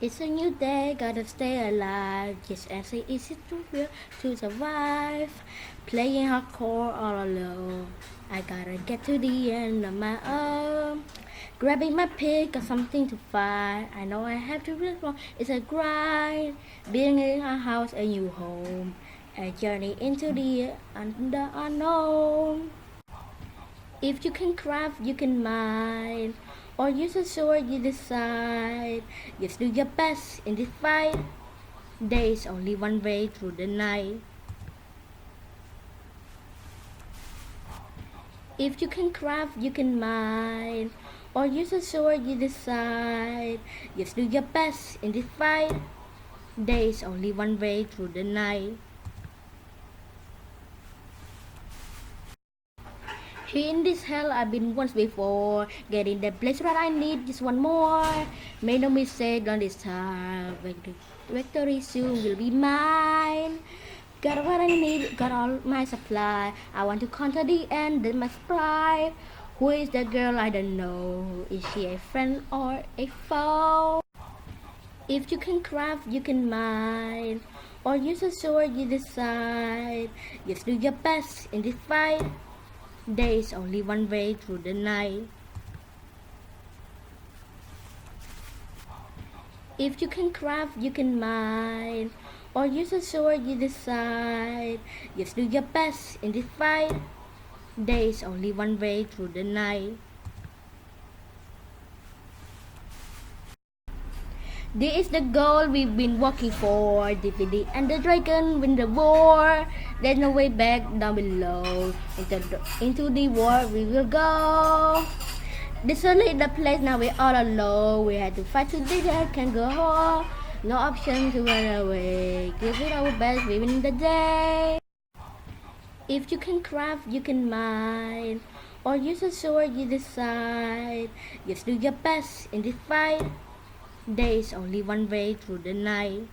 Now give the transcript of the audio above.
It's a new day, gotta stay alive. Just as it is to real to survive. Playing hardcore all alone. I gotta get to the end of my own. Grabbing my pick, got something to fight. I know I have to respond. It's a grind. Being in a house, a new home. A journey into the unknown. If you can craft, you can mine. Or use a sword, you decide. Just do your best in this fight. There is only one way through the night. If you can craft, you can mine. Or use a sword, you decide. Just do your best in this fight. There is only one way through the night. Here in this hell I've been once before. Getting the place that I need just one more. Make no mistake on this time. Victory soon will be mine. Got what I need, got all my supply. I want to conquer the end, then my supply. Who is that girl? I don't know. Is she a friend or a foe? If you can craft, you can mine. Or use a sword, you decide. Just do your best in this fight. There is only one way through the night. If you can craft, you can mine. Or use a sword, you decide. Just do your best in this fight. There is only one way through the night. If you can craft, you can mine. Or use a sword, you decide. Just do your best in this fight. There is only one way through the night. If you can craft, you can mine. Or use a sword, you decide. Just do your best in this fight. There is only one way through the night. This is the goal we've been working for. Defeat the Ender Dragon, win the war. There's no way back down below. Into the war we will go. This only the place, now we're all alone. We had to fight to the death, can't go home. No option to run away. Give it our best, we win the day. If you can craft, you can mine. Or use a sword, you decide. Just do your best in this fight. There is only one way through the night.